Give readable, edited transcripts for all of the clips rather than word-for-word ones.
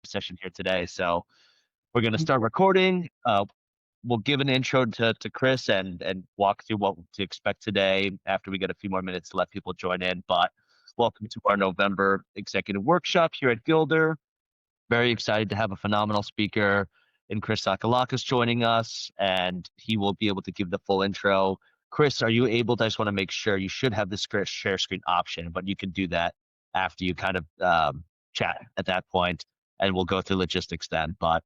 Session here today. So we're going to start recording. We'll give an intro to Chris and walk through what to expect today after we get a few more minutes to let people join in. But welcome to our November executive workshop here at Gildre. Very excited to have a phenomenal speaker in Chris Tsakalakis joining us, and he will be able to give the full intro. Chris, are you able to? I just want to make sure you should have the share screen option, but you can do that after you kind of chat at that point, and we'll go through logistics then. But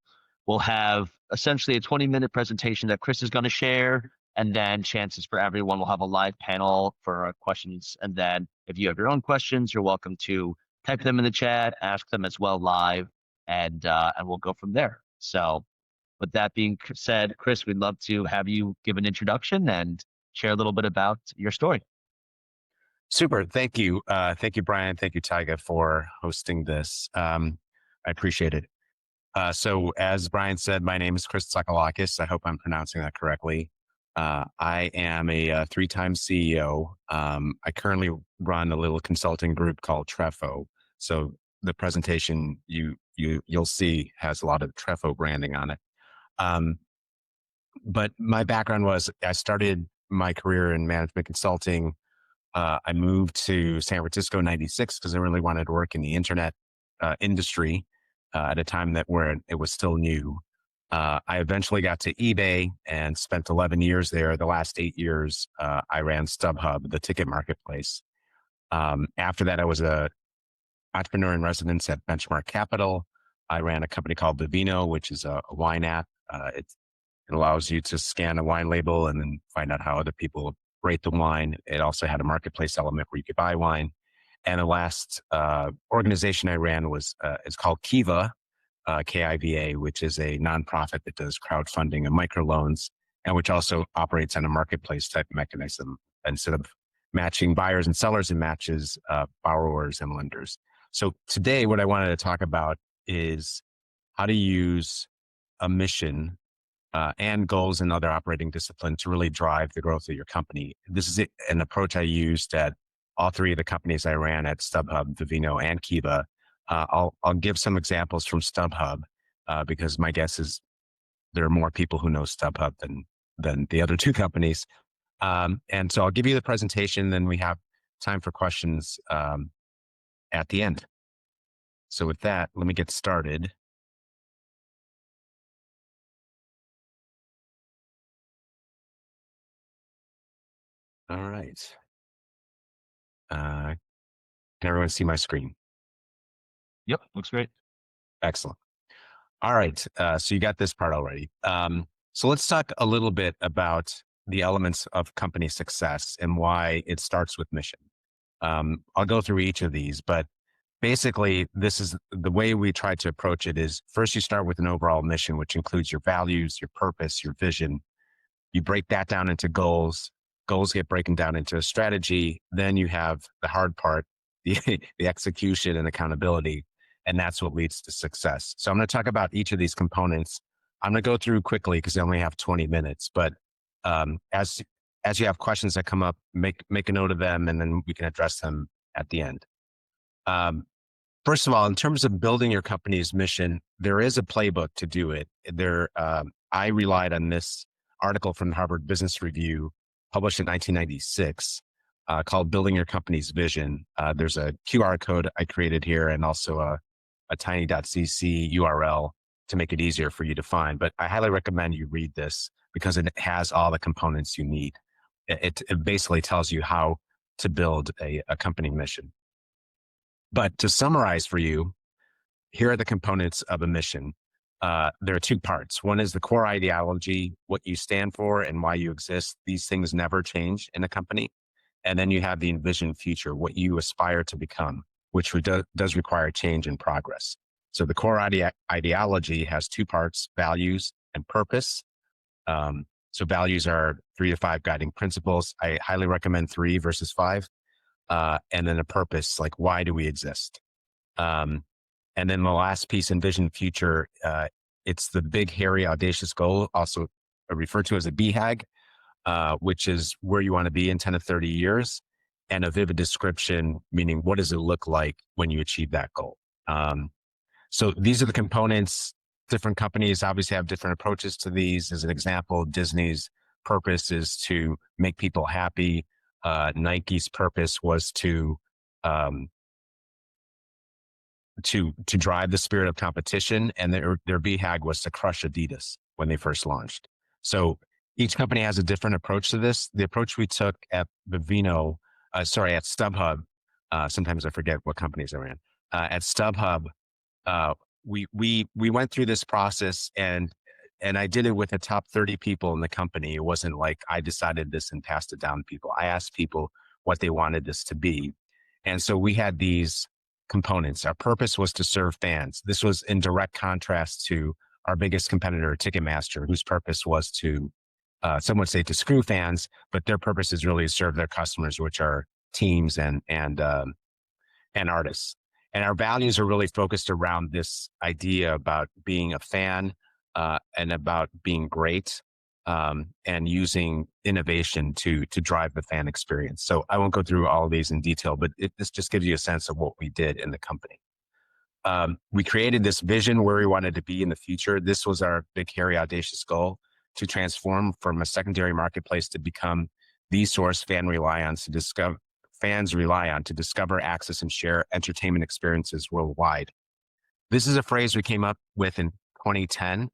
we'll have essentially a 20-minute presentation that Chris is going to share, and then chances for everyone. We'll have a live panel for questions, and then if you have your own questions, you're welcome to type them in the chat, ask them as well live, and we'll go from there. So with that being said, Chris, we'd love to have you give an introduction and share a little bit about your story. Super. Thank you. Thank you, Brian. Thank you, Tyga, for hosting this. I appreciate it. So as Brian said, my name is Chris Tsakalakis. I hope I'm pronouncing that correctly. I am a three-time CEO. I currently run a little consulting group called Trefo. So the presentation you'll see has a lot of Trefo branding on it. But my background was I started my career in management consulting. I moved to San Francisco in '96 because I really wanted to work in the internet industry at a time where it was still new. I eventually got to eBay and spent 11 years there. The last 8 years, I ran StubHub, the ticket marketplace. After that, I was a entrepreneur in residence at Benchmark Capital. I ran a company called Vivino, which is a wine app. It allows you to scan a wine label and then find out how other people rate the wine. It also had a marketplace element where you could buy wine. And the last organization I ran was it's called Kiva, Kiva, which is a nonprofit that does crowdfunding and microloans, and which also operates on a marketplace type mechanism. Instead of matching buyers and sellers, it matches borrowers and lenders. So today, what I wanted to talk about is how to use a mission and goals and other operating discipline to really drive the growth of your company. This is an approach I used at all three of the companies I ran at StubHub, Vivino, and Kiva. I'll give some examples from StubHub because my guess is there are more people who know StubHub than the other two companies. And so I'll give you the presentation, then we have time for questions at the end. So with that, let me get started. All right. Can everyone see my screen? Yep, looks great. Excellent. All right. So you got this part already. So let's talk a little bit about the elements of company success and why it starts with mission. I'll go through each of these, but basically this is the way we try to approach it is first you start with an overall mission, which includes your values, your purpose, your vision. You break that down into goals. Goals get broken down into a strategy. Then you have the hard part, the execution and accountability. And that's what leads to success. So I'm going to talk about each of these components. I'm going to go through quickly because I only have 20 minutes, but as you have questions that come up, make a note of them and then we can address them at the end. First of all, in terms of building your company's mission, there is a playbook to do it. I relied on this article from the Harvard Business Review published in 1996 called Building Your Company's Vision. There's a QR code I created here and also a tiny.cc URL to make it easier for you to find. But I highly recommend you read this because it has all the components you need. It basically tells you how to build a company mission. But to summarize for you, here are the components of a mission. There are two parts. One is the core ideology, what you stand for and why you exist. These things never change in a company. And then you have the envisioned future, what you aspire to become, which does require change and progress. So the core ideology has two parts, values and purpose. So values are 3 to 5 guiding principles. I highly recommend 3 versus 5. And then a purpose, like why do we exist? And then the last piece, envision future, it's the big, hairy, audacious goal, also referred to as a BHAG, which is where you want to be in 10 to 30 years. and a vivid description, meaning what does it look like when you achieve that goal? So these are the components. Different companies obviously have different approaches to these. As an example, Disney's purpose is to make people happy. Nike's purpose was um, to drive the spirit of competition, and their BHAG was to crush Adidas when they first launched. So each company has a different approach to this. The approach we took at Vivino, at StubHub, sometimes I forget what companies I ran. At StubHub, uh, we went through this process, and I did it with the top 30 people in the company. It wasn't like I decided this and passed it down to people. I asked people what they wanted this to be. And so we had these components. Our purpose was to serve fans. This was in direct contrast to our biggest competitor, Ticketmaster, whose purpose was to, some would say to screw fans, but their purpose is really to serve their customers, which are teams and artists. And our values are really focused around this idea about being a fan and about being great and using innovation to drive the fan experience. So I won't go through all of these in detail, but this just gives you a sense of what we did in the company. We created this vision where we wanted to be in the future. This was our big, hairy, audacious goal: to transform from a secondary marketplace to become the source fans rely on to discover, access, and share entertainment experiences worldwide. This is a phrase we came up with in 2010,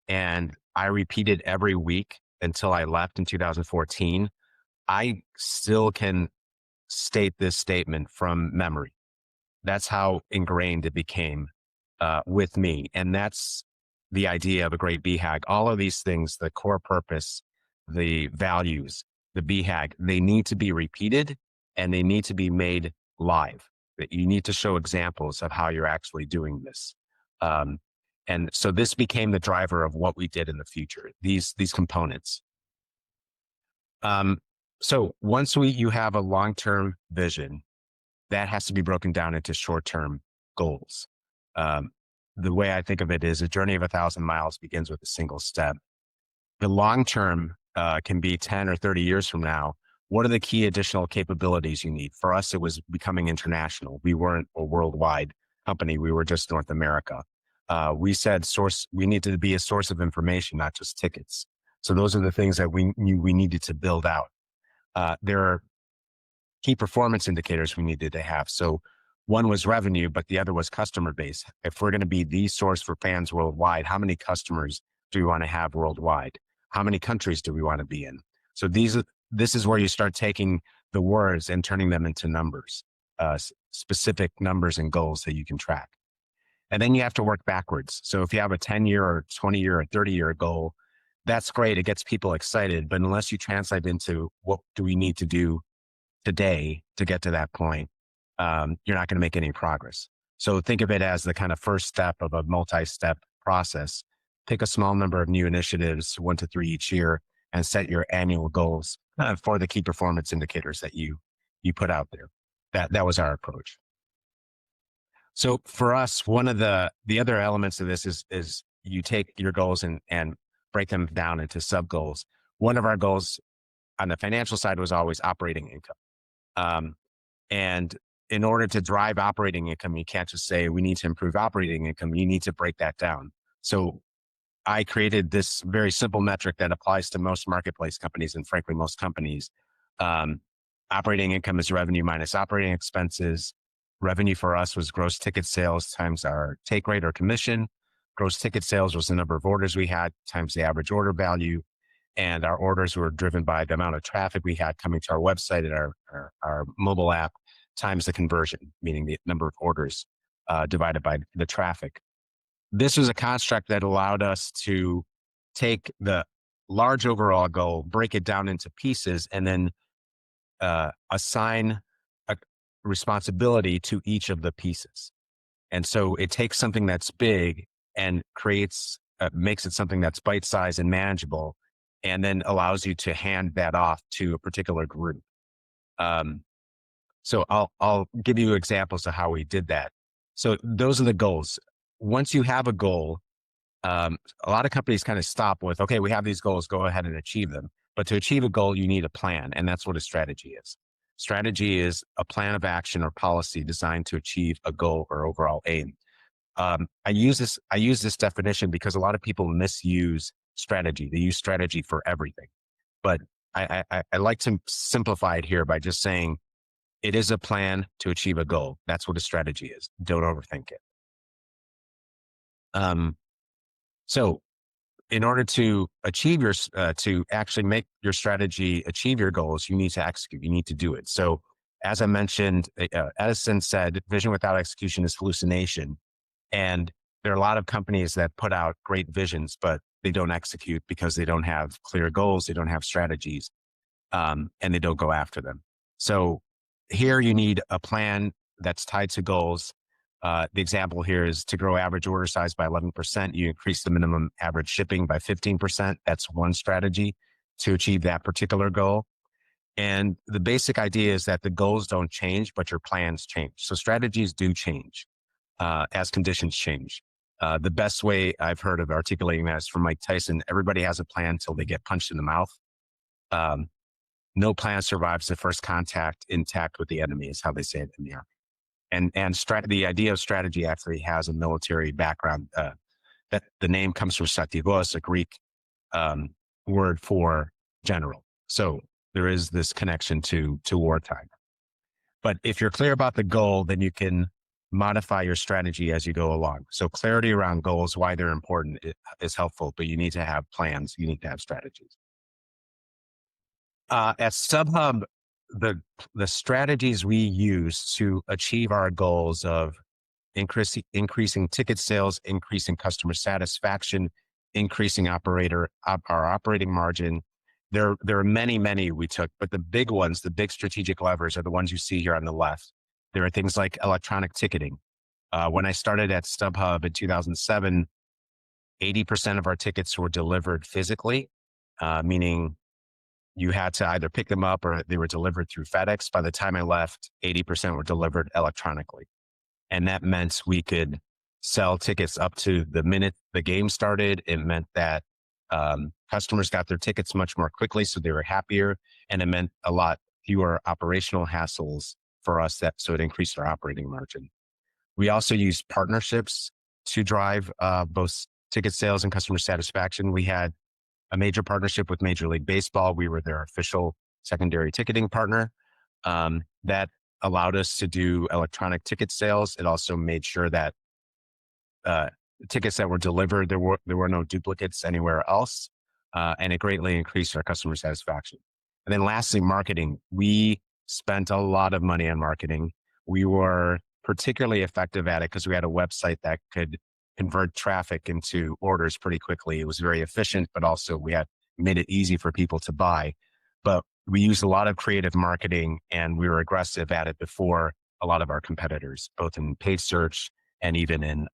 and I repeated every week until I left in 2014. I still can state this statement from memory. That's how ingrained it became with me. And that's the idea of a great BHAG. All of these things, the core purpose, the values, the BHAG, they need to be repeated and they need to be made live. That you need to show examples of how you're actually doing this. And so this became the driver of what we did in the future, these components. So once you have a long-term vision, that has to be broken down into short-term goals. The way I think of it is a journey of 1,000 miles begins with a single step. The long-term can be 10 or 30 years from now. What are the key additional capabilities you need? For us, it was becoming international. We weren't a worldwide company. We were just North America. We said we needed to be a source of information, not just tickets. So those are the things that we knew we needed to build out. There are key performance indicators we needed to have. So one was revenue, but the other was customer base. If we're going to be the source for fans worldwide, how many customers do we want to have worldwide? How many countries do we want to be in? So this is where you start taking the words and turning them into numbers, specific numbers and goals that you can track. And then you have to work backwards. So if you have a 10-year or 20-year or 30-year goal, that's great. It gets people excited. But unless you translate into what do we need to do today to get to that point, you're not going to make any progress. So think of it as the kind of first step of a multi-step process. Pick a small number of new initiatives, 1 to 3 each year, and set your annual goals for the key performance indicators that you put out there. That was our approach. So for us, one of the other elements of this is you take your goals and break them down into sub goals. One of our goals on the financial side was always operating income. And in order to drive operating income, you can't just say we need to improve operating income. You need to break that down. So I created this very simple metric that applies to most marketplace companies and frankly, most companies. Operating income is revenue minus operating expenses. Revenue for us was gross ticket sales times our take rate or commission. Gross ticket sales was the number of orders we had times the average order value. And our orders were driven by the amount of traffic we had coming to our website and our mobile app times the conversion, meaning the number of orders divided by the traffic. This was a construct that allowed us to take the large overall goal, break it down into pieces, and then assign a responsibility to each of the pieces. And so it takes something that's big and makes it something that's bite-sized and manageable, and then allows you to hand that off to a particular group. So I'll give you examples of how we did that. So those are the goals. Once you have a goal, a lot of companies kind of stop with, okay, we have these goals, go ahead and achieve them. But to achieve a goal, you need a plan. And that's what a strategy is. Strategy is a plan of action or policy designed to achieve a goal or overall aim. I use this definition because a lot of people misuse strategy. They use strategy for everything, but I like to simplify it here by just saying it is a plan to achieve a goal. That's what a strategy is. Don't overthink it. So in order to achieve to actually make your strategy achieve your goals, you need to execute. You need to do it. So as I mentioned, Edison said, vision without execution is hallucination. And there are a lot of companies that put out great visions, but they don't execute because they don't have clear goals. They don't have strategies, and they don't go after them. So here you need a plan that's tied to goals. The example here is to grow average order size by 11%. You increase the minimum average shipping by 15%. That's one strategy to achieve that particular goal. And the basic idea is that the goals don't change, but your plans change. So strategies do change as conditions change. The best way I've heard of articulating that is from Mike Tyson. Everybody has a plan until they get punched in the mouth. No plan survives the first contact intact with the enemy, is how they say it in the Army. And the idea of strategy actually has a military background. That the name comes from strategos, a Greek word for general. So there is this connection to wartime. But if you're clear about the goal, then you can modify your strategy as you go along. So clarity around goals, why they're important, is helpful, but you need to have plans. You need to have strategies. At StubHub, the strategies we use to achieve our goals of increasing ticket sales, increasing customer satisfaction, increasing our operating margin. There are many we took, but the big ones, the big strategic levers, are the ones you see here on the left. There are things like electronic ticketing. When I started at StubHub in 2007, 80% of our tickets were delivered physically, meaning you had to either pick them up or they were delivered through FedEx. By the time I left, 80% were delivered electronically. And that meant we could sell tickets up to the minute the game started. It meant that customers got their tickets much more quickly, so they were happier. And it meant a lot fewer operational hassles for us, so it increased our operating margin. We also used partnerships to drive both ticket sales and customer satisfaction. We had a major partnership with Major League Baseball. We were their official secondary ticketing partner. That allowed us to do electronic ticket sales. It also made sure that tickets that were delivered, there were no duplicates anywhere else. And it greatly increased our customer satisfaction. And then lastly, marketing. We spent a lot of money on marketing. We were particularly effective at it because we had a website that could convert traffic into orders pretty quickly. It was very efficient, but also we made it easy for people to buy. But we used a lot of creative marketing, and we were aggressive at it before a lot of our competitors, both in paid search and even in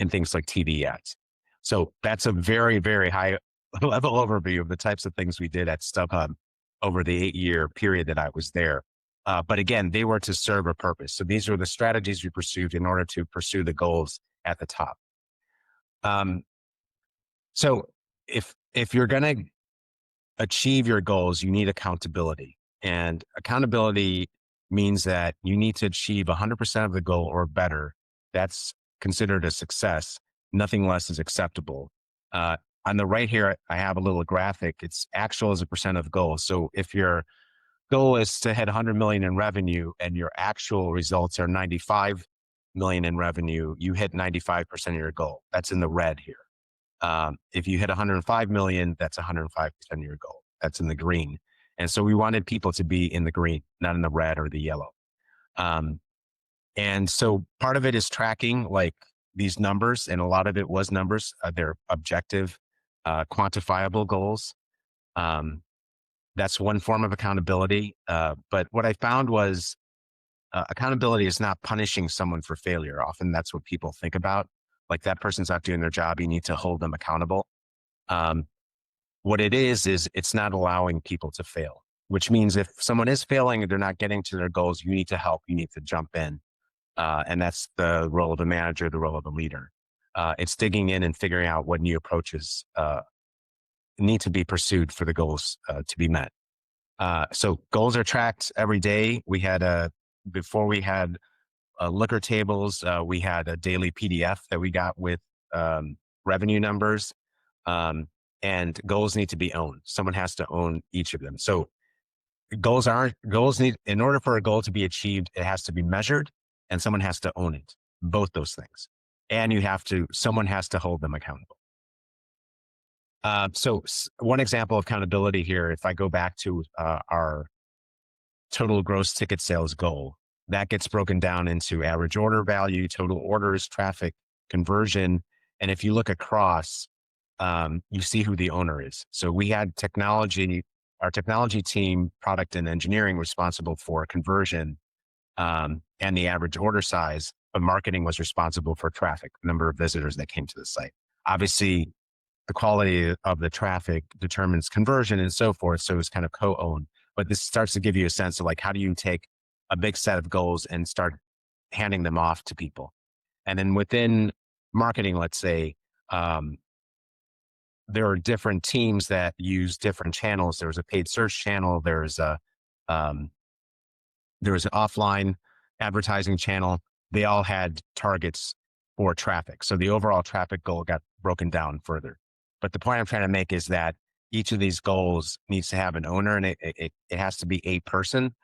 things like TV ads. So that's a very, very high level overview of the types of things we did at StubHub over the 8-year period that I was there. But again, they were to serve a purpose. So these were the strategies we pursued in order to pursue the goals at the top. So if you're going to achieve your goals, you need accountability. And accountability means that you need to achieve 100% of the goal or better. That's considered a success. Nothing less is acceptable. On the right here, I have a little graphic. It's actual as a percent of goal. So if your goal is to hit 100 million in revenue and your actual results are 95 million in revenue, you hit 95% of your goal. That's in the red here. If you hit 105 million, that's 105% of your goal. That's in the green. And so we wanted people to be in the green, not in the red or the yellow. And so part of it is tracking like these numbers, and a lot of it was numbers. They're objective, quantifiable goals. That's one form of accountability. But what I found was accountability is not punishing someone for failure. Often that's what people think about. Like, that person's not doing their job. You need to hold them accountable. What it is it's not allowing people to fail, which means if someone is failing and they're not getting to their goals, you need to help. You need to jump in. And that's the role of a manager, the role of a leader. It's digging in and figuring out what new approaches need to be pursued for the goals to be met. So goals are tracked every day. Before we had liquor tables, we had a daily PDF that we got with revenue numbers, um, and goals need to be owned. Someone has to own each of them. So goals need, in order for a goal to be achieved, it has to be measured and someone has to own it, both those things. And someone has to hold them accountable. One example of accountability here, if I go back to our total gross ticket sales goal, that gets broken down into average order value, total orders, traffic, conversion. And if you look across, you see who the owner is. So we had our technology team, product and engineering responsible for conversion, and the average order size, but marketing was responsible for traffic, number of visitors that came to the site. Obviously, the quality of the traffic determines conversion and so forth. So it's kind of co-owned, but this starts to give you a sense of like, how do you take a big set of goals and start handing them off to people? And then within marketing, let's say, there are different teams that use different channels. There's a paid search channel. There's an offline advertising channel. They all had targets for traffic. So the overall traffic goal got broken down further. But the point I'm trying to make is that each of these goals needs to have an owner, and it has to be a person.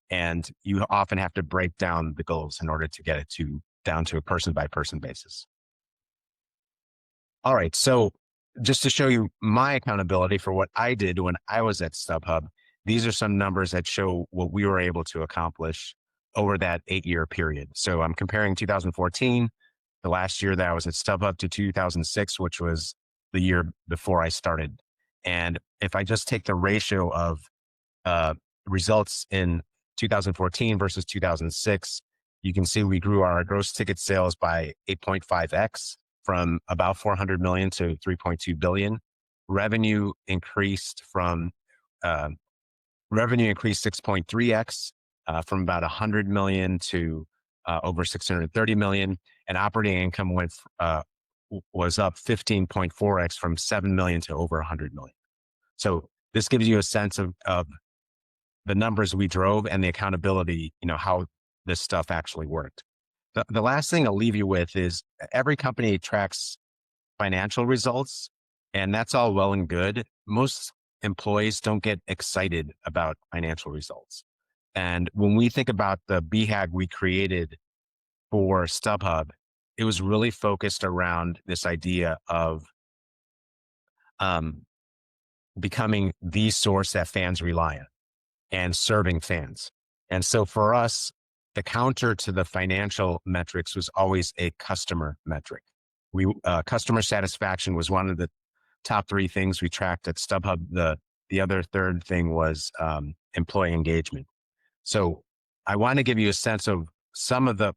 And you often have to break down the goals in order to get it down to a person by person basis. All right. So just to show you my accountability for what I did when I was at StubHub, these are some numbers that show what we were able to accomplish over that 8-year period. So I'm comparing 2014, the last year that I was at StubHub, to 2006, which was the year before I started. And if I just take the ratio of results in 2014 versus 2006, you can see we grew our gross ticket sales by 8.5x, from about 400 million to 3.2 billion. Revenue increased 6.3x, from about 100 million to over 630 million. And operating income was up 15.4x, from 7 million to over 100 million. So this gives you a sense of the numbers we drove and the accountability, how this stuff actually worked. The last thing I'll leave you with is every company tracks financial results, and that's all well and good. Most employees don't get excited about financial results. And when we think about the BHAG we created for StubHub, it was really focused around this idea of becoming the source that fans rely on and serving fans. And so for us, the counter to the financial metrics was always a customer metric. Customer satisfaction was one of the top 3 things we tracked at StubHub. The other third thing was employee engagement. So I want to give you a sense of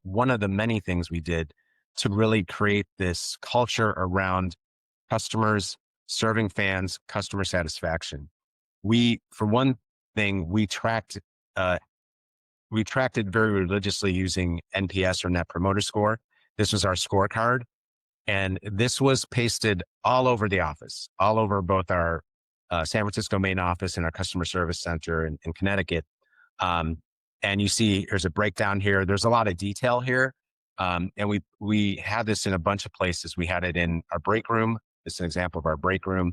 one of the many things we did to really create this culture around customers, serving fans, customer satisfaction. For one thing, we tracked it very religiously using NPS, or Net Promoter Score. This was our scorecard. And this was pasted all over the office, all over both our San Francisco main office and our customer service center in Connecticut. And you see there's a breakdown here. There's a lot of detail here. And we had this in a bunch of places. We had it in our break room. This is an example of our break room.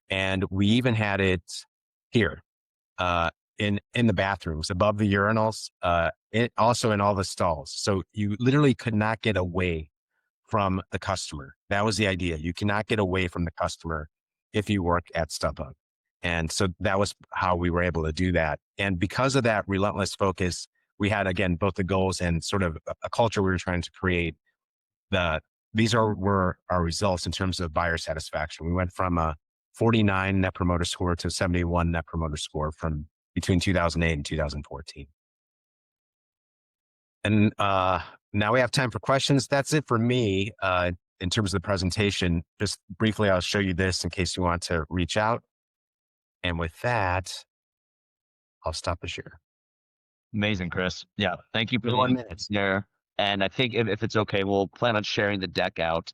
And we even had it here. In the bathrooms, above the urinals, also in all the stalls. So you literally could not get away from the customer. That was the idea. You cannot get away from the customer if you work at StubHub. And so that was how we were able to do that. And because of that relentless focus, we had, again, both the goals and sort of a culture we were trying to create. These were our results in terms of buyer satisfaction. We went from a 49 Net Promoter Score to 71 Net Promoter Score from between 2008 and 2014. And now we have time for questions. That's it for me in terms of the presentation. Just briefly, I'll show you this in case you want to reach out. And with that, I'll stop the share. Amazing, Chris. Yeah. Thank you for the 1 minute there. And I think if it's okay, we'll plan on sharing the deck out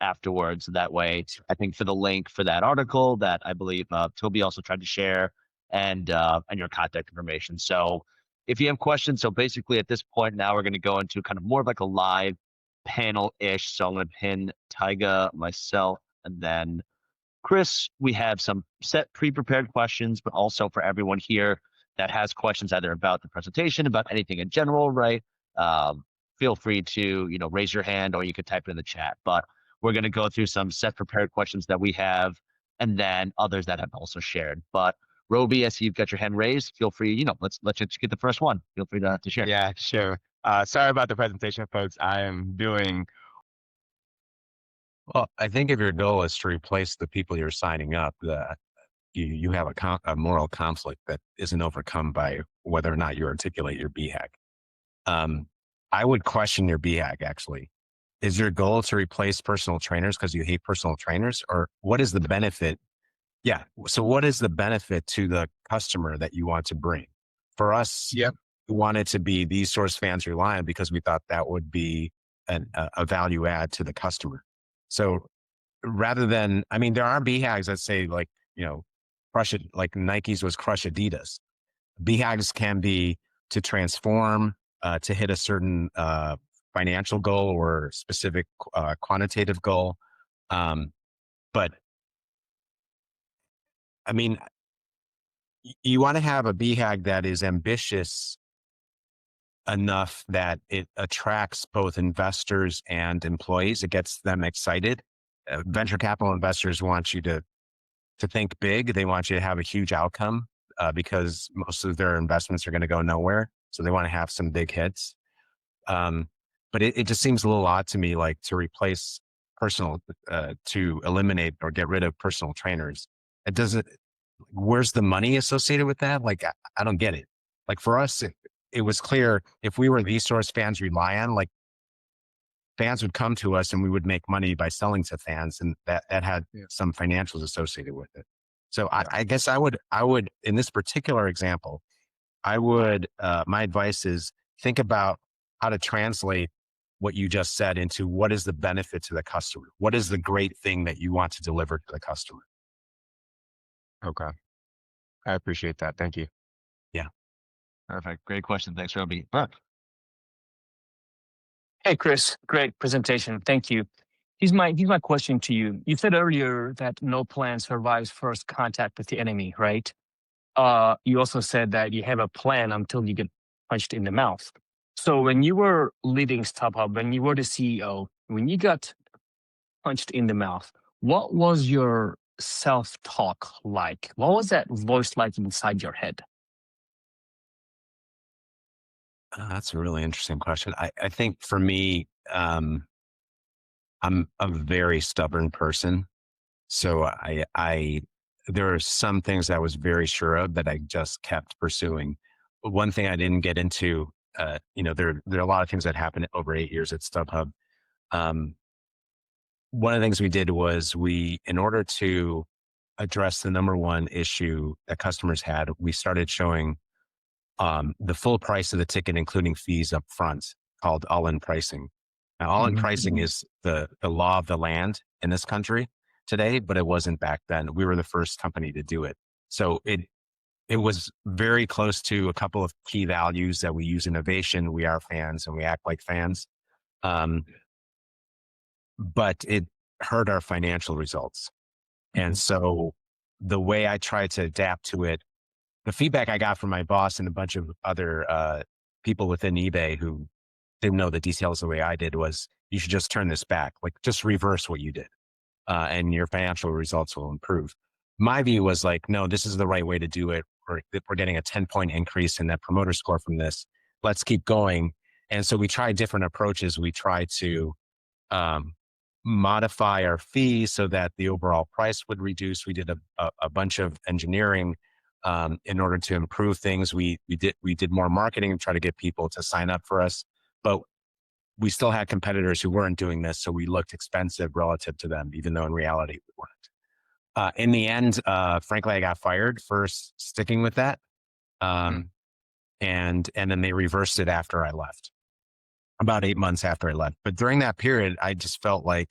afterwards. That way, I think for the link for that article that I believe Toby also tried to share, and your contact information. So if you have questions, so basically at this point now we're going to go into kind of more of like a live panel-ish. So I'm going to pin Tyga, myself, and then Chris. We have some set pre-prepared questions, but also for everyone here that has questions either about the presentation, about anything in general, right? Um, Feel free to, raise your hand or you could type it in the chat. But we're going to go through some set prepared questions that we have and then others that have also shared. But Roby, I see you've got your hand raised. Feel free, let's just get the first one. Feel free to share. Yeah, sure. Sorry about the presentation, folks. I am doing. Well, I think if your goal is to replace the people you're signing up, you have a moral conflict that isn't overcome by whether or not you articulate your BHAG. I would question your BHAG actually. Is your goal to replace personal trainers because you hate personal trainers, or what is the benefit? Yeah. So what is the benefit to the customer that you want to bring? For us, Yep. we wanted to be the source fans rely on because we thought that would be a value add to the customer. So rather than, I mean, there are BHAGs that say like, crush it, like Nike's was crush Adidas. BHAGs can be to transform, to hit a certain financial goal or specific quantitative goal. But I mean, you want to have a BHAG that is ambitious enough that it attracts both investors and employees. It gets them excited. Venture capital investors want you to think big. They want you to have a huge outcome because most of their investments are going to go nowhere. So they want to have some big hits. But it just seems a little odd to me, like to replace to eliminate or get rid of personal trainers. It doesn't, where's the money associated with that? Like, I don't get it. Like for us, it was clear if we were the source fans rely on, like fans would come to us and we would make money by selling to fans, and that had some financials associated with it. So I guess I would, in this particular example, my advice is think about how to translate what you just said into what is the benefit to the customer? What is the great thing that you want to deliver to the customer? Okay. I appreciate that. Thank you. Yeah. Perfect. Great question. Thanks, Roby. Burke. Hey, Chris, great presentation. Thank you. Here's my question to you. You said earlier that no plan survives first contact with the enemy, right? You also said that you have a plan until you get punched in the mouth. So when you were leading StubHub, when you were the CEO, when you got punched in the mouth, what was your self-talk like? What was that voice like inside your head? That's a really interesting question. I think for me, I'm a very stubborn person. So there are some things I was very sure of that I just kept pursuing. But one thing I didn't get into, there are a lot of things that happened over 8 years at StubHub. One of the things we did was in order to address the number one issue that customers had, we started showing the full price of the ticket, including fees up front, called all-in pricing. Now, all-in pricing is the law of the land in this country today, but it wasn't back then. We were the first company to do it. So it was very close to a couple of key values that we use: innovation, we are fans, and we act like fans. But it hurt our financial results. And so the way I tried to adapt to it, the feedback I got from my boss and a bunch of other people within eBay who didn't know the details the way I did was, you should just turn this back, like just reverse what you did, and your financial results will improve. My view was like, no, this is the right way to do it. We're getting a 10-point increase in that promoter score from this. Let's keep going. And so we tried different approaches. We tried to modify our fees so that the overall price would reduce. We did a bunch of engineering in order to improve things. We did more marketing and try to get people to sign up for us, but we still had competitors who weren't doing this. So we looked expensive relative to them, even though in reality we weren't. In the end, frankly, I got fired for sticking with that. And then they reversed it after I left, about 8 months after I left. But during that period, I just felt like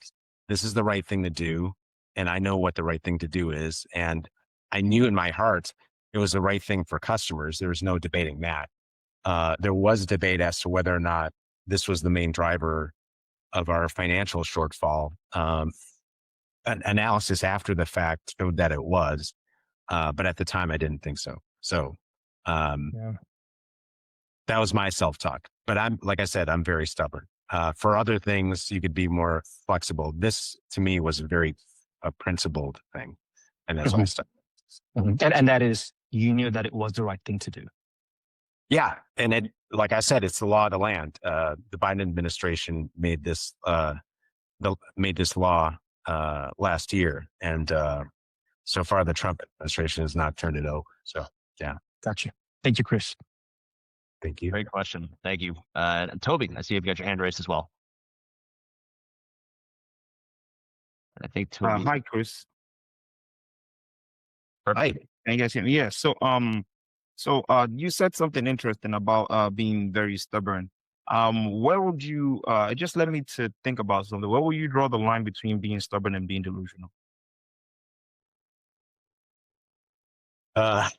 this is the right thing to do. And I know what the right thing to do is. And I knew in my heart it was the right thing for customers. There was no debating that. There was debate as to whether or not this was the main driver of our financial shortfall. An analysis after the fact showed that it was, but at the time I didn't think so. So Yeah. that was my self-talk. But like I said, I'm very stubborn. For other things, you could be more flexible. This to me was a principled thing, and that's why I stuck. And that is, you knew that it was the right thing to do. Yeah, and it, like I said, it's the law of the land. The Biden administration made this law last year, and so far the Trump administration has not turned it over. So yeah, Gotcha. Thank you, Chris. thank you. Great question. Thank you. And Toby, I see you've got your hand raised as well. And I think Toby. Hi, Chris. Hi. Can you guys hear me? Yeah. So, you said something interesting about being very stubborn. Where would you? It just led me to think about something. Where will you draw the line between being stubborn and being delusional? I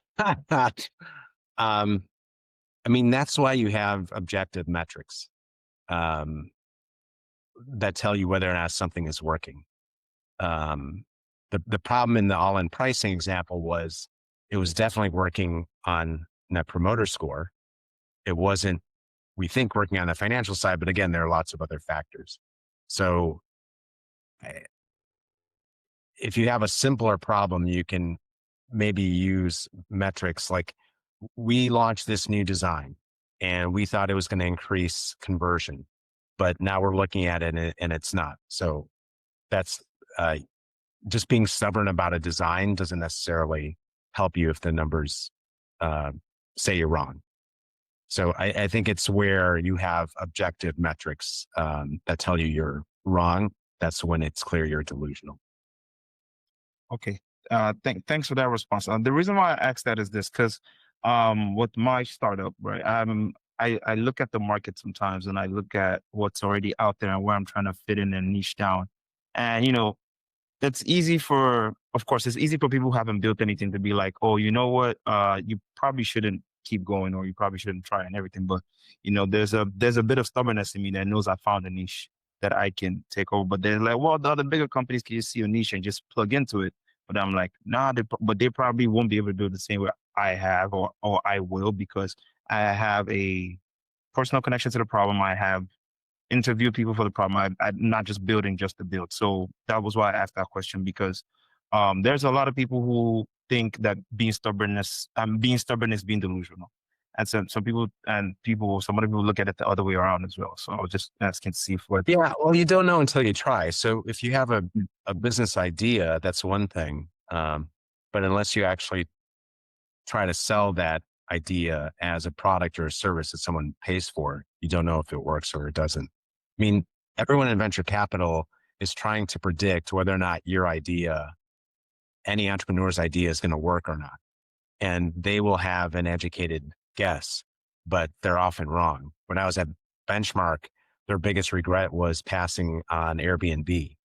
mean, that's why you have objective metrics that tell you whether or not something is working. The problem in the all-in pricing example was it was definitely working on net promoter score. It wasn't, we think, working on the financial side, but again, there are lots of other factors. So if you have a simpler problem, you can maybe use metrics like, we launched this new design and we thought it was going to increase conversion, but now we're looking at it and it's not. So that's just being stubborn about a design doesn't necessarily help you if the numbers say you're wrong. So I think it's where you have objective metrics that tell you you're wrong. That's when it's clear you're delusional. Okay. Thanks for that response. The reason why I asked that is this, because with my startup, right, I look at the market sometimes and I look at what's already out there and where I'm trying to fit in and niche down. And, it's easy for people who haven't built anything to be like, oh, you know what, you probably shouldn't keep going, or you probably shouldn't try and everything. But, there's a bit of stubbornness in me that knows I found a niche that I can take over. But they're like, well, the other bigger companies can just see a niche and just plug into it. But I'm like, nah, but they probably won't be able to do it the same way I have, or I will, because I have a personal connection to the problem. I have interviewed people for the problem. I'm not just building just to build. So that was why I asked that question, because there's a lot of people who think that being stubborn is being delusional. And some other people look at it the other way around as well. So I was just asking to see what. Yeah, well, you don't know until you try. So if you have a business idea, that's one thing. But unless you actually try to sell that idea as a product or a service that someone pays for, you don't know if it works or it doesn't. I mean, everyone in venture capital is trying to predict whether or not your idea, any entrepreneur's idea, is going to work or not. And they will have an educated guess, but they're often wrong. When I was at Benchmark, their biggest regret was passing on Airbnb.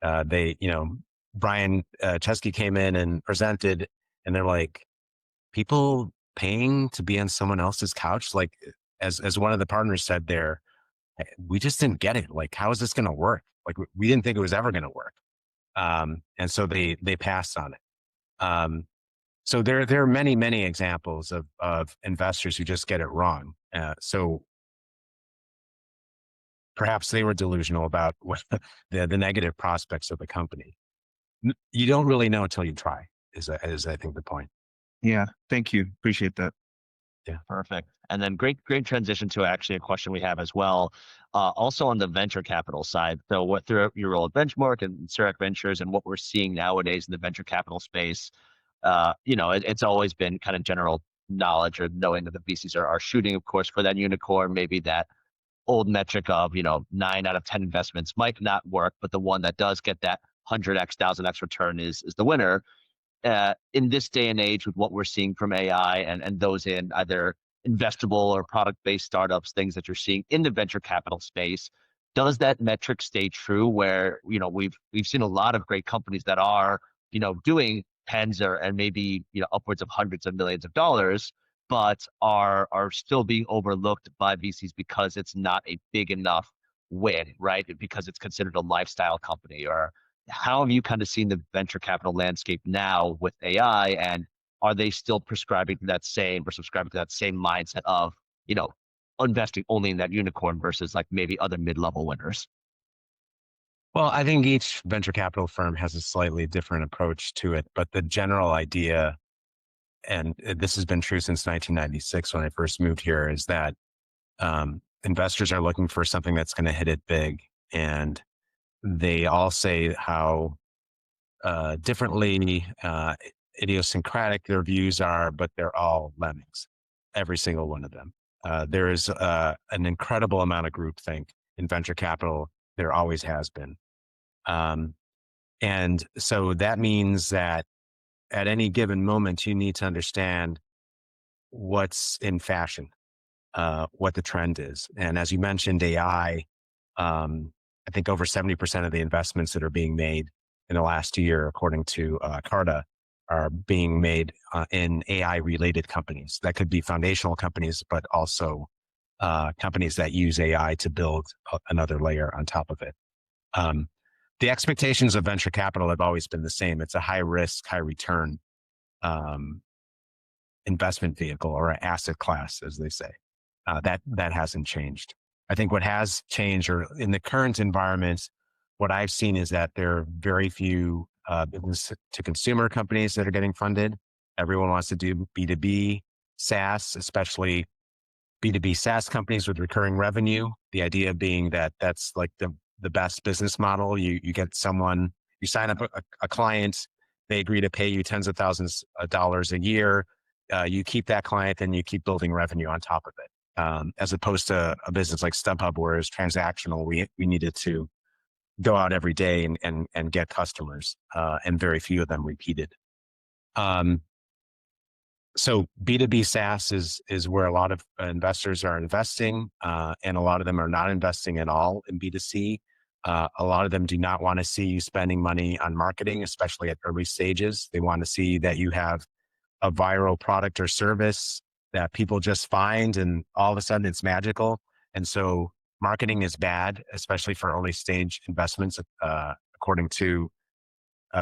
Brian Chesky came in and presented, and they're like, people paying to be on someone else's couch? Like, as one of the partners said there, we just didn't get it. Like, how is this going to work? Like, we didn't think it was ever going to work. And so they passed on it. So there are many, many examples of investors who just get it wrong. So perhaps they were delusional about what the negative prospects of the company. You don't really know until you try, is I think the point. Yeah. Thank you. Appreciate that. Yeah, perfect. And then great transition to actually a question we have as well, also on the venture capital side. So what through your role at Benchmark and Serac Ventures and what we're seeing nowadays in the venture capital space, it's always been kind of general knowledge or knowing that the VCs are shooting, of course, for that unicorn. Maybe that old metric of 9 out of 10 investments might not work, but the one that does get that 100x, 1000x return is the winner. In this day and age, with what we're seeing from AI and those in either investable or product-based startups, things that you're seeing in the venture capital space, does that metric stay true? Where we've seen a lot of great companies that are doing tens or and maybe upwards of hundreds of millions of dollars, but are still being overlooked by VCs because it's not a big enough win, right? Because it's considered a lifestyle company. Or how have you kind of seen the venture capital landscape now with AI, and are they still prescribing to that same or subscribing to that same mindset of, investing only in that unicorn versus like maybe other mid-level winners? Well, I think each venture capital firm has a slightly different approach to it, but the general idea, and this has been true since 1996 when I first moved here, is that investors are looking for something that's going to hit it big. And they all say how differently idiosyncratic their views are, but they're all lemmings, every single one of them. There is an incredible amount of groupthink in venture capital. There always has been. And so that means that at any given moment, you need to understand what's in fashion, what the trend is. And as you mentioned, AI, I think over 70% of the investments that are being made in the last year, according to Carta, are being made in AI-related companies. That could be foundational companies, but also companies that use AI to build another layer on top of it. The expectations of venture capital have always been the same. It's a high risk, high return investment vehicle, or an asset class, as they say. That hasn't changed. I think what has changed, or in the current environment, what I've seen is that there are very few business to consumer companies that are getting funded. Everyone wants to do B2B SaaS, especially B2B SaaS companies with recurring revenue. The idea being that that's like the best business model. You get someone, you sign up a client, they agree to pay you tens of thousands of dollars a year. You keep that client and you keep building revenue on top of it. As opposed to a business like StubHub, where it's transactional. We needed to go out every day and get customers, and very few of them repeated. So B2B SaaS is where a lot of investors are investing, and a lot of them are not investing at all in B2C. A lot of them do not want to see you spending money on marketing, especially at early stages. They want to see that you have a viral product or service that people just find, and all of a sudden it's magical. And so marketing is bad, especially for early stage investments, according to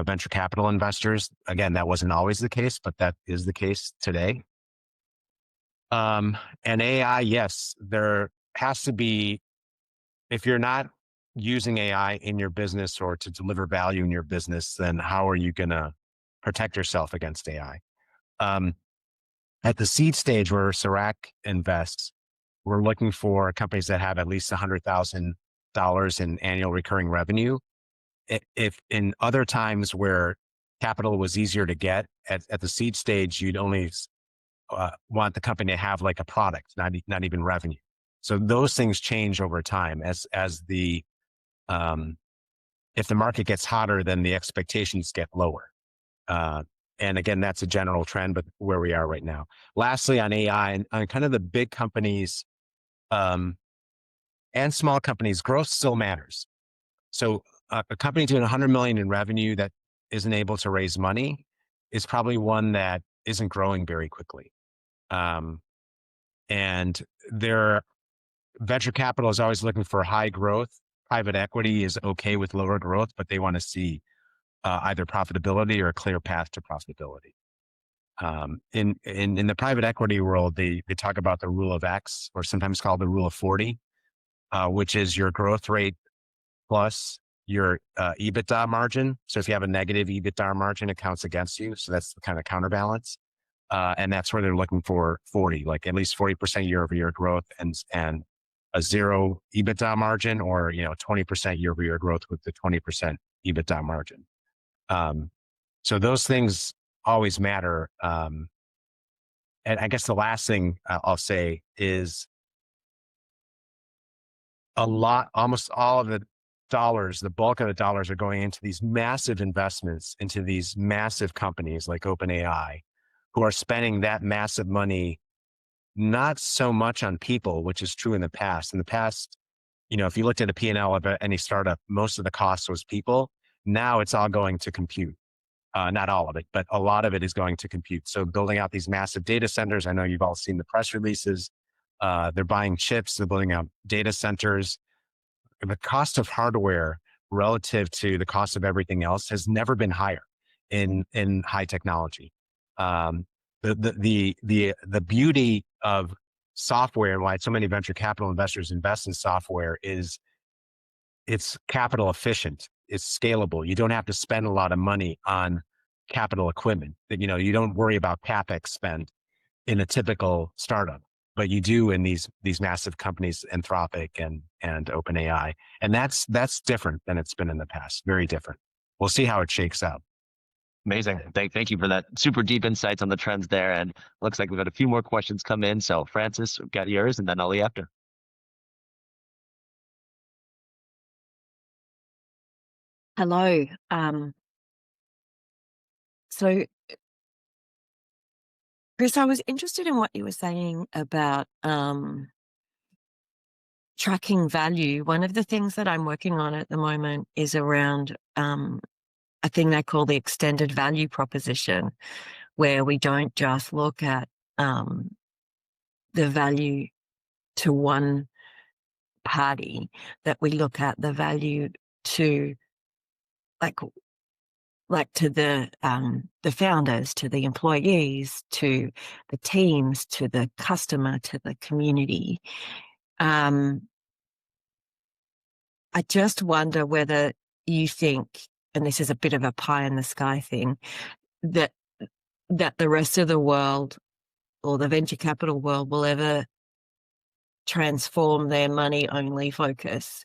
venture capital investors. Again, that wasn't always the case, but that is the case today. And AI, yes, there has to be, if you're not using AI in your business or to deliver value in your business, then how are you going to protect yourself against AI? At the seed stage where Sirac invests, we're looking for companies that have at least $100,000 in annual recurring revenue. If in other times where capital was easier to get at the seed stage, you'd only want the company to have like a product, not even revenue. So those things change over time as the if the market gets hotter, then the expectations get lower. And again, that's a general trend, but where we are right now. Lastly, on AI and on kind of the big companies and small companies, growth still matters. So a company doing 100 million in revenue that isn't able to raise money is probably one that isn't growing very quickly. And their venture capital is always looking for high growth. Private equity is okay with lower growth, but they want to see either profitability or a clear path to profitability. In the private equity world, they talk about the rule of X, or sometimes called the rule of 40, which is your growth rate plus your EBITDA margin. So if you have a negative EBITDA margin, it counts against you. So that's the kind of counterbalance. And that's where they're looking for 40, like at least 40% year-over-year growth and a zero EBITDA margin, or 20% year-over-year growth with the 20% EBITDA margin. So those things always matter. And I guess the last thing I'll say is almost all of the dollars, the bulk of the dollars are going into these massive investments, into these massive companies like OpenAI, who are spending that massive money, not so much on people, which is true in the past. In the past, if you looked at a P&L of any startup, most of the cost was people. Now it's all going to compute. Not all of it, but a lot of it is going to compute. So building out these massive data centers, I know you've all seen the press releases. They're buying chips, they're building out data centers. The cost of hardware relative to the cost of everything else has never been higher in high technology. The beauty of software and why so many venture capital investors invest in software is it's capital efficient. It's scalable. You don't have to spend a lot of money on capital equipment. You don't worry about CapEx spend in a typical startup, but you do in these massive companies, Anthropic and OpenAI. And that's different than it's been in the past. Very different. We'll see how it shakes out. Amazing. Thank you for that super deep insights on the trends there. And looks like we've got a few more questions come in. So Francis, we've got yours, and then Ollie after. Hello. So, Chris, I was interested in what you were saying about tracking value. One of the things that I'm working on at the moment is around a thing they call the extended value proposition, where we don't just look at the value to one party, that we look at the value to like to the founders, to the employees, to the teams, to the customer, to the community. I just wonder whether you think, and this is a bit of a pie in the sky thing, that the rest of the world or the venture capital world will ever transform their money only focus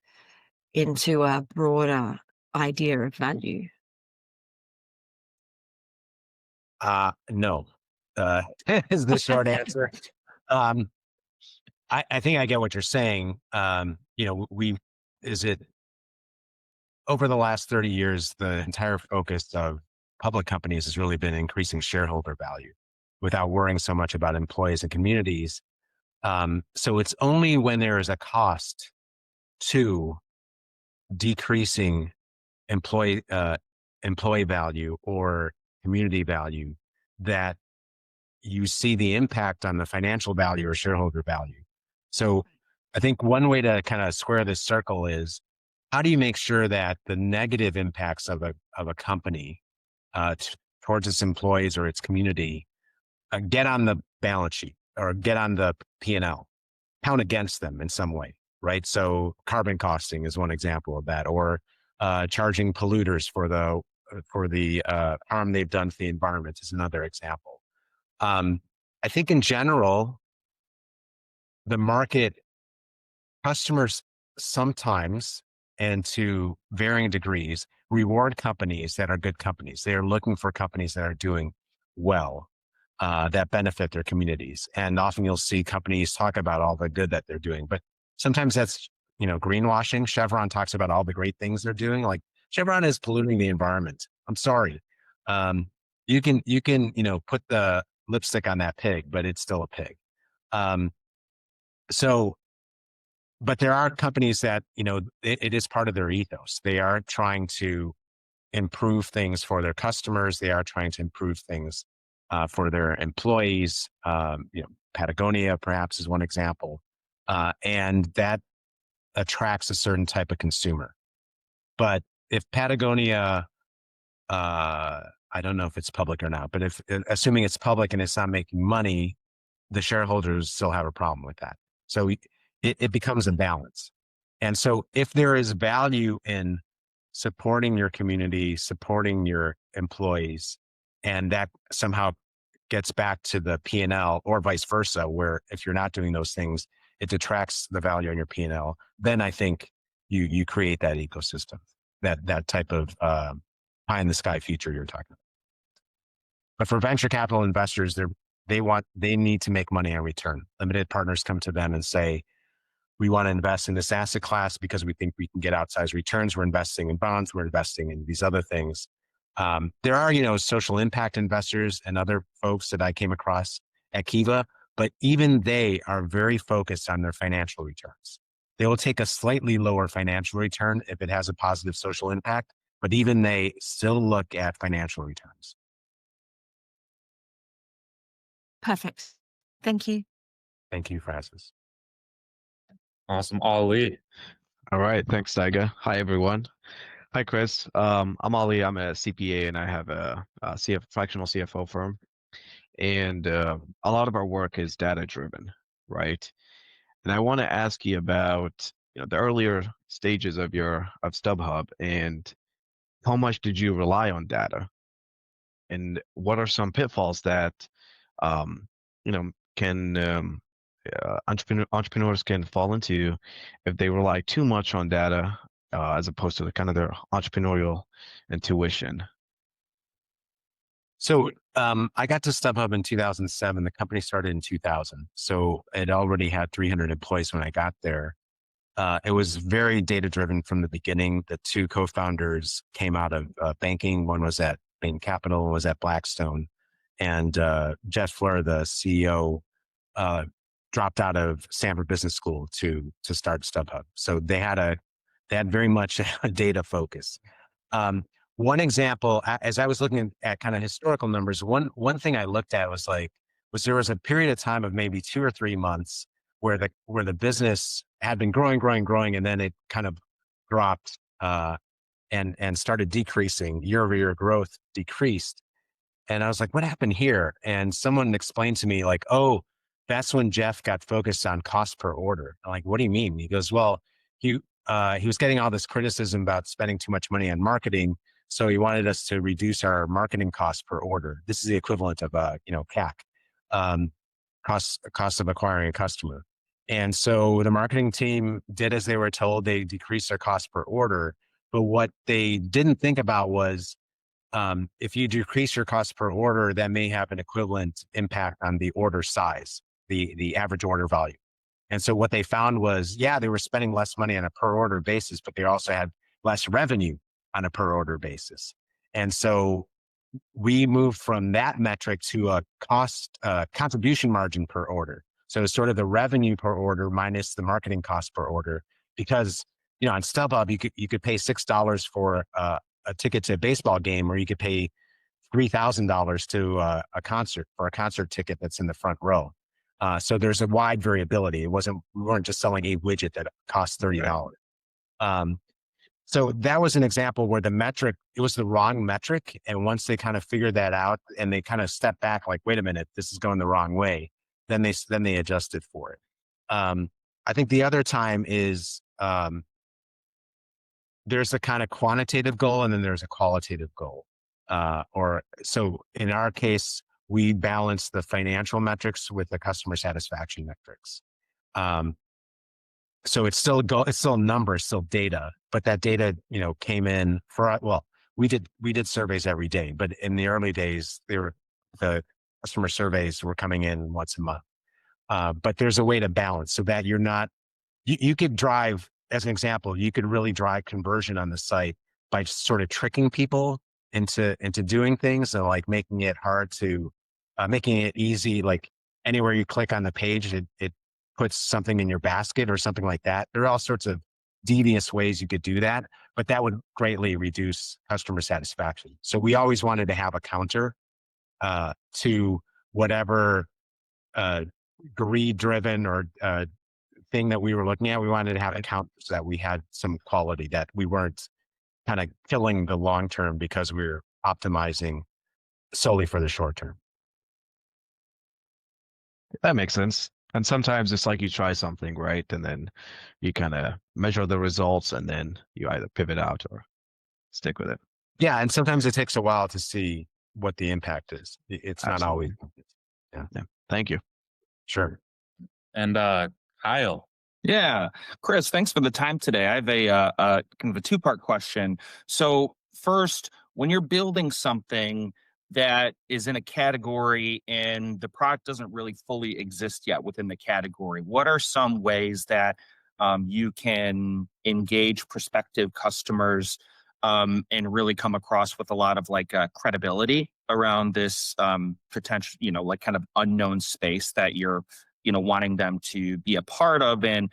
into a broader idea of value. No, is the short answer. I think I get what you're saying. Over the last 30 years, the entire focus of public companies has really been increasing shareholder value without worrying so much about employees and communities. So it's only when there is a cost to decreasing employee value or community value that you see the impact on the financial value or shareholder value. So I think one way to kind of square this circle is, how do you make sure that the negative impacts of a company towards its employees or its community get on the balance sheet or get on the P&L, count against them in some way, right? So carbon costing is one example of that, or charging polluters for the harm they've done to the environment is another example. I think in general, the market, customers sometimes, and to varying degrees, reward companies that are good companies. They are looking for companies that are doing well, that benefit their communities. And often you'll see companies talk about all the good that they're doing, but sometimes that's, greenwashing. Chevron talks about all the great things they're doing. Like, Chevron is polluting the environment. I'm sorry. You can, put the lipstick on that pig, but it's still a pig. But there are companies that, it is part of their ethos. They are trying to improve things for their customers. They are trying to improve things for their employees. Patagonia perhaps is one example. And that attracts a certain type of consumer. But if Patagonia, I don't know if it's public or not, but assuming it's public and it's not making money, the shareholders still have a problem with that. So it becomes a balance. And so if there is value in supporting your community, supporting your employees, and that somehow gets back to the P&L, or vice versa, where if you're not doing those things, it detracts the value on your P&L, then I think you create that ecosystem, that type of pie in the sky future you're talking about. But for venture capital investors, they need to make money on return. Limited partners come to them and say, we want to invest in this asset class because we think we can get outsized returns. We're investing in bonds. We're investing in these other things. There are, social impact investors and other folks that I came across at Kiva, but even they are very focused on their financial returns. They will take a slightly lower financial return if it has a positive social impact, but even they still look at financial returns. Perfect. Thank you. Thank you, Francis. Awesome. Ali. All right, thanks, Tiger. Hi, everyone. Hi, Chris. I'm Ali. I'm a CPA, and I have a, fractional CFO firm. And a lot of our work is data-driven, right? And I want to ask you about the earlier stages of StubHub, and how much did you rely on data, and what are some pitfalls that um, can entrepreneurs can fall into if they rely too much on data as opposed to kind of their entrepreneurial intuition. So I got to StubHub in 2007. The company started in 2000. So it already had 300 employees when I got there. It was very data driven from the beginning. The two co-founders came out of banking. One was at Bain Capital, one was at Blackstone. And Jeff Fleur, the CEO, dropped out of Stanford Business School to start StubHub. So they had very much a data focus. One example, as I was looking at kind of historical numbers, one thing I looked at was there was a period of time of maybe 2 or 3 months where the business had been growing, and then it kind of dropped and started decreasing. Year-over-year growth decreased. And I was like, what happened here? And someone explained to me oh, that's when Jeff got focused on cost per order. I'm like, what do you mean? He goes, well, he was getting all this criticism about spending too much money on marketing. So he wanted us to reduce our marketing cost per order. This is the equivalent of CAC, cost of acquiring a customer. And so the marketing team did as they were told. They decreased their cost per order. But what they didn't think about was if you decrease your cost per order, that may have an equivalent impact on the order size, the average order value. And so what they found was, they were spending less money on a per order basis, but they also had less revenue on a per order basis. And so we moved from that metric to a contribution margin per order. So it's sort of the revenue per order minus the marketing cost per order, because on StubHub you could pay $6 for a ticket to a baseball game, or you could pay $3,000 to a concert ticket that's in the front row. So there's a wide variability. We weren't just selling a widget that costs $30. So that was an example where it was the wrong metric. And once they kind of figured that out and they kind of stepped back, like, wait a minute, this is going the wrong way, then they adjusted for it. I think the other time is there's a kind of quantitative goal and then there's a qualitative goal. So in our case, we balance the financial metrics with the customer satisfaction metrics. So it's still a number, it's still data, but that data, came in we did surveys every day, but in the early days, the customer surveys were coming in once a month. But there's a way to balance so that you could drive, as an example, you could really drive conversion on the site by sort of tricking people into doing things. So like making it making it easy, like anywhere you click on the page, it puts something in your basket or something like that. There are all sorts of devious ways you could do that, but that would greatly reduce customer satisfaction. So we always wanted to have a counter to whatever greed-driven or thing that we were looking at. We wanted to have a counter so that we had some quality, that we weren't kind of killing the long term because we were optimizing solely for the short term. That makes sense. And sometimes it's like you try something, right? And then you kind of measure the results and then you either pivot out or stick with it. Yeah. And sometimes it takes a while to see what the impact is. It's not always. Yeah. Thank you. Sure. And Kyle. Yeah, Chris, thanks for the time today. I have a kind of a two-part question. So first, when you're building something that is in a category and the product doesn't really fully exist yet within the category, what are some ways that you can engage prospective customers and really come across with a lot of credibility around this potential, kind of unknown space that you're wanting them to be a part of, and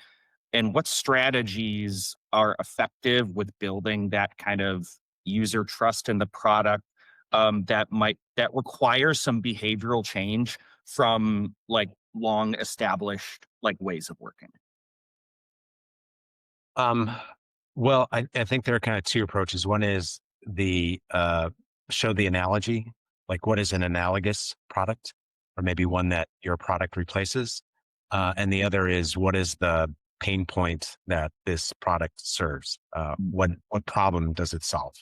what strategies are effective with building that kind of user trust in the product that requires some behavioral change from like long established like ways of working? Well, I think there are kind of two approaches. One is show the analogy, like what is an analogous product, or maybe one that your product replaces. And the other is what is the pain point that this product serves? What problem does it solve?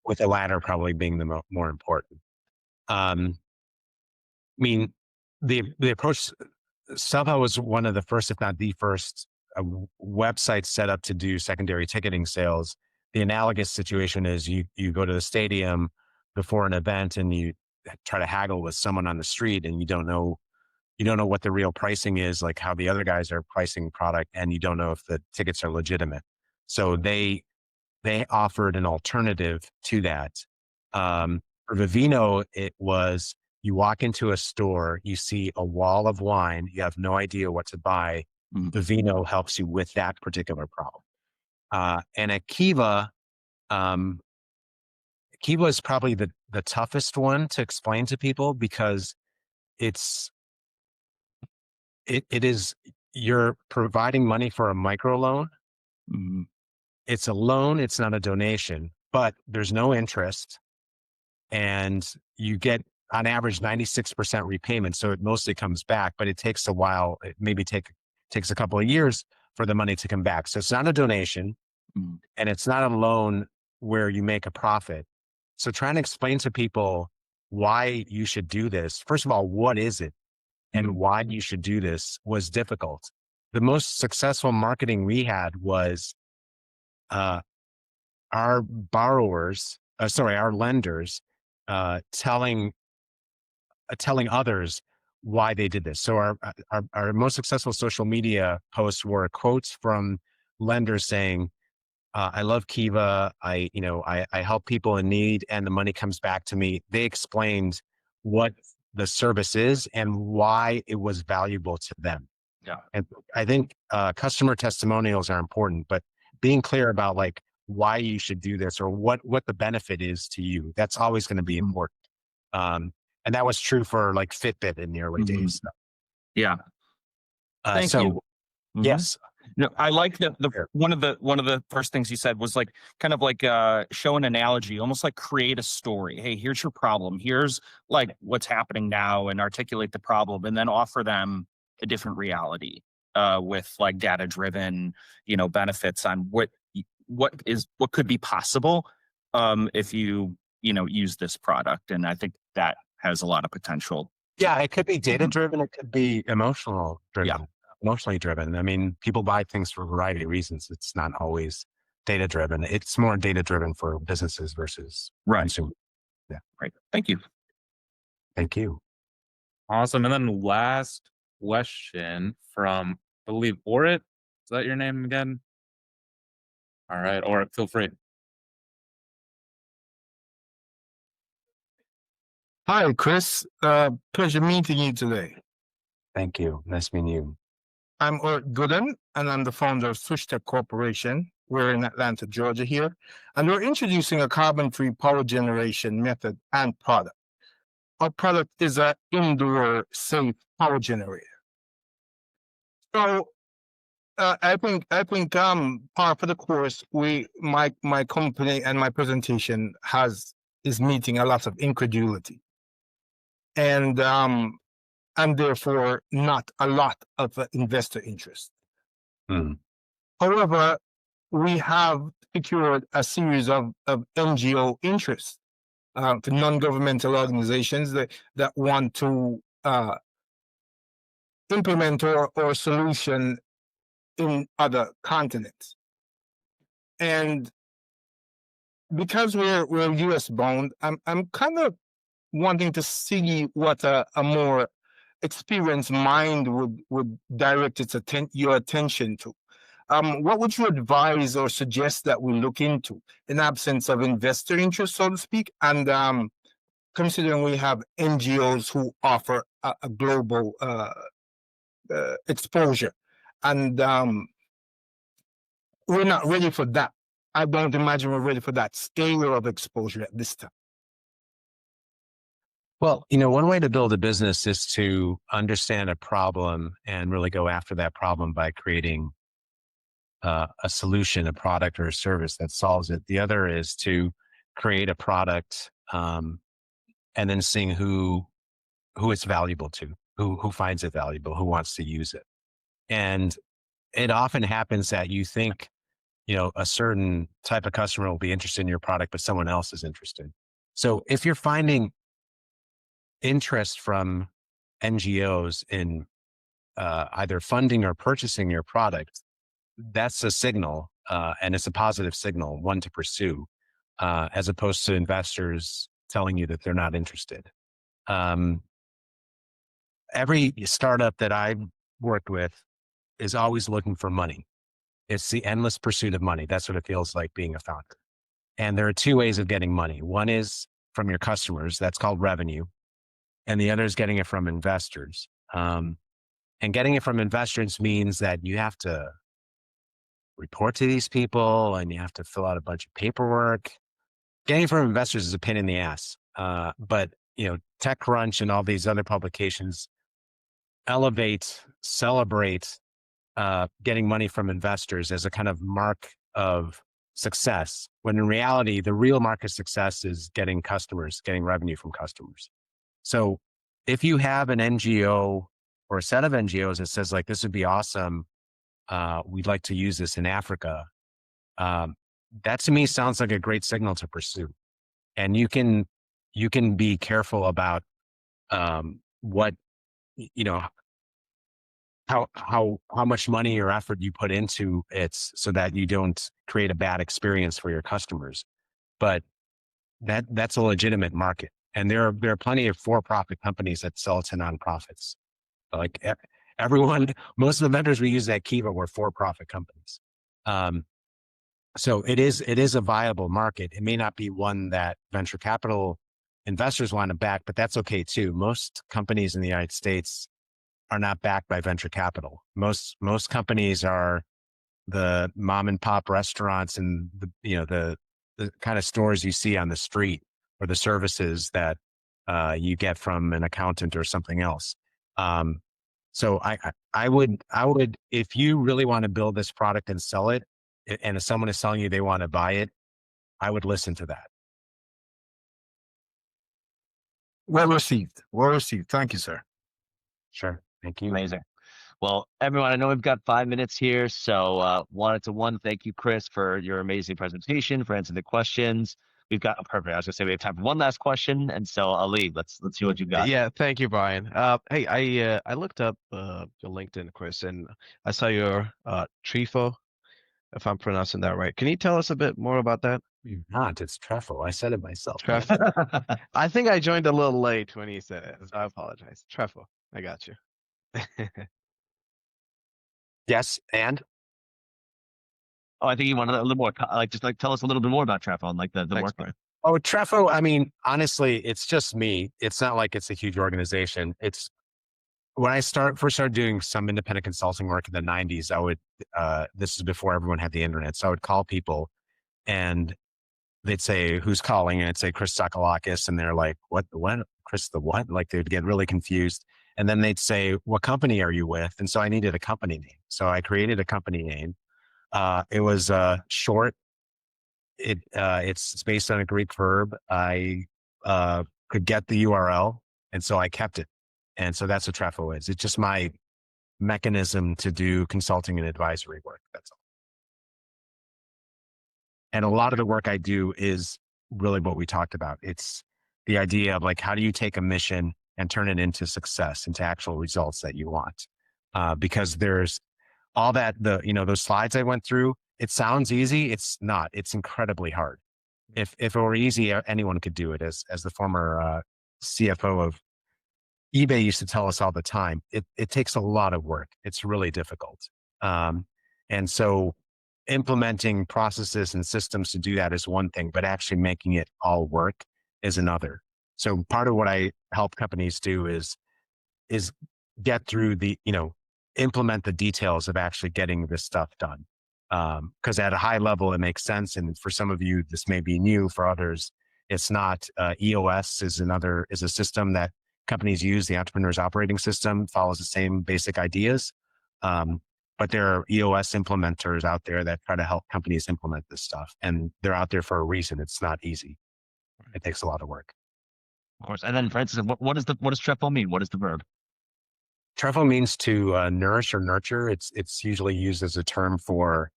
With the latter probably being the more important. I mean, the approach, StubHub was one of the first, if not the first, website set up to do secondary ticketing sales. The analogous situation is you go to the stadium before an event and you try to haggle with someone on the street, and you don't know what the real pricing is, like how the other guys are pricing product, and you don't know if the tickets are legitimate. So they offered an alternative to that. For Vivino, it was you walk into a store, you see a wall of wine, you have no idea what to buy. Vivino helps you with that particular problem. And at Kiva, Kiva is probably the toughest one to explain to people, because it is, you're providing money for a microloan. It's a loan, it's not a donation, but there's no interest, and you get on average 96% repayment. So it mostly comes back, but it takes a while. It maybe takes a couple of years for the money to come back. So it's not a donation, and it's not a loan where you make a profit. So trying to explain to people why you should do this, first of all, what is it and why you should do this, was difficult. The most successful marketing we had was our lenders telling others why they did this. So our most successful social media posts were quotes from lenders saying, I love Kiva. I help people in need, and the money comes back to me. They explained what the service is and why it was valuable to them. Yeah. And I think customer testimonials are important, but being clear about like why you should do this, or what the benefit is to you, that's always going to be important. And that was true for like Fitbit in the early days. Yeah. Thank you. Yes. No, I like one of the first things you said was like kind of like show an analogy, almost like create a story. Hey, here's your problem. Here's like what's happening now, and articulate the problem, and then offer them a different reality with like data driven, benefits on what could be possible if you use this product. And I think that has a lot of potential. Yeah, it could be data driven. It could be emotionally driven. I mean, people buy things for a variety of reasons. It's not always data driven. It's more data driven for businesses versus consumers. Yeah. Right. Thank you. Thank you. Awesome. And then last question from, I believe, Orit. Is that your name again? All right, Orit, feel free. Hi, Chris. Pleasure meeting you today. Thank you. Nice meeting you. I'm Orit Gooden, and I'm the founder of SwitchTech Corporation. We're in Atlanta, Georgia here, and we're introducing a carbon-free power generation method and product. Our product is an indoor safe power generator. So I think part of the course, my company and my presentation is meeting a lot of incredulity, and therefore not a lot of investor interest. However, we have secured a series of NGO interests, for non-governmental organizations that want to implement our solution in other continents. And because we're US bound, I'm kind of wanting to see what a more experienced mind would direct your attention to. What would you advise or suggest that we look into in absence of investor interest, so to speak, and considering we have NGOs who offer a global exposure, and we're not ready for that I don't imagine we're ready for that scale of exposure at this time. Well, one way to build a business is to understand a problem and really go after that problem by creating a solution, a product or a service that solves it. The other is to create a product and then seeing who it's valuable to, who finds it valuable, who wants to use it. And it often happens that you think, a certain type of customer will be interested in your product, but someone else is interested. So if you're finding interest from NGOs in either funding or purchasing your product, that's a signal, and it's a positive signal, one to pursue, as opposed to investors telling you that they're not interested. Every startup that I've worked with is always looking for money. It's the endless pursuit of money. That's what it feels like being a founder. And there are two ways of getting money. One is from your customers. That's called revenue. And the other is getting it from investors. And getting it from investors means that you have to report to these people and you have to fill out a bunch of paperwork. Getting it from investors is a pain in the ass. But TechCrunch and all these other publications celebrate getting money from investors as a kind of mark of success, when in reality, the real mark of success is getting revenue from customers. So if you have an NGO or a set of NGOs that says like, this would be awesome, we'd like to use this in Africa, that to me sounds like a great signal to pursue. And you can be careful about what, how much money or effort you put into it so that you don't create a bad experience for your customers. But that's a legitimate market. And there are plenty of for-profit companies that sell to nonprofits. Like most of the vendors we use at Kiva were for-profit companies. So it is a viable market. It may not be one that venture capital investors want to back, but that's okay too. Most companies in the United States are not backed by venture capital. Most companies are the mom and pop restaurants and the kind of stores you see on the street, or the services that you get from an accountant or something else. So I would, if you really want to build this product and sell it, and if someone is telling you they want to buy it, I would listen to that. Well received. Well received. Thank you, sir. Sure. Thank you. Amazing. Well, everyone, I know we've got 5 minutes here, so wanted to thank you, Chris, for your amazing presentation, for answering the questions. We've got perfect. I was gonna say we have time for one last question, and so Ali, let's see what you got. Yeah, thank you, Brian. Hey, I looked up your LinkedIn, Chris, and I saw your Trifo, if I'm pronouncing that right. Can you tell us a bit more about that? You're not. It's Trefo. I said it myself. Trefo. I think I joined a little late when he said it, so I apologize. Trefo. I got you. Yes, and Oh, I think you wanted a little more, tell us a little bit more about Trefo and the Thanks, work. Brian. oh, Trefo. I mean, honestly, it's just me. It's not like it's a huge organization. It's when I first started doing some independent consulting work in the 90s. I would this is before everyone had the internet, so I would call people and they'd say, who's calling? And I'd say Chris Tsakalakis, and they're like, what, Chris the what? Like they'd get really confused. And then they'd say, what company are you with? And so I needed a company name. So I created a company name. It was short. It's based on a Greek verb. I could get the URL, and so I kept it. And so that's what Trefo is. It's just my mechanism to do consulting and advisory work. That's all. And a lot of the work I do is really what we talked about. It's the idea of like, how do you take a mission and turn it into success, into actual results that you want? Because there's all that, those slides I went through, it sounds easy. It's not. It's incredibly hard. If it were easy, anyone could do it. As the former CFO of eBay used to tell us all the time, it takes a lot of work. It's really difficult. And so implementing processes and systems to do that is one thing, but actually making it all work is another. So part of what I help companies do is get through implement the details of actually getting this stuff done. Because at a high level, it makes sense. And for some of you, this may be new. For others, it's not. EOS is a system that companies use. The entrepreneur's operating system follows the same basic ideas. But there are EOS implementers out there that try to help companies implement this stuff. And they're out there for a reason. It's not easy. It takes a lot of work. Of course. And then, Francis, what does TREFO mean? What is the verb? TREFO means to nourish or nurture. It's usually used as a term for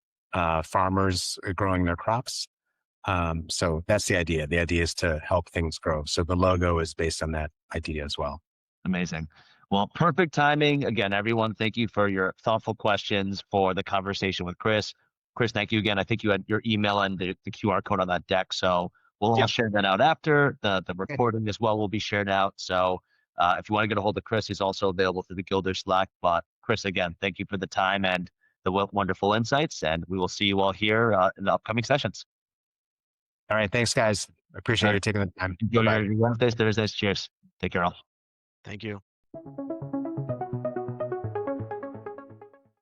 farmers growing their crops. So that's the idea. The idea is to help things grow. So the logo is based on that idea as well. Amazing. Well, perfect timing. Again, everyone, thank you for your thoughtful questions, for the conversation with Chris. Chris, thank you again. I think you had your email and the QR code on that deck. So we'll all share that out after. The recording as well will be shared out. So if you want to get a hold of Chris, he's also available through the Gildre Slack. But Chris, again, thank you for the time and the wonderful insights. And we will see you all here in the upcoming sessions. All right. Thanks, guys. Appreciate you taking the time. Enjoy your Wednesdays, Thursdays. Cheers. Take care all. Thank you.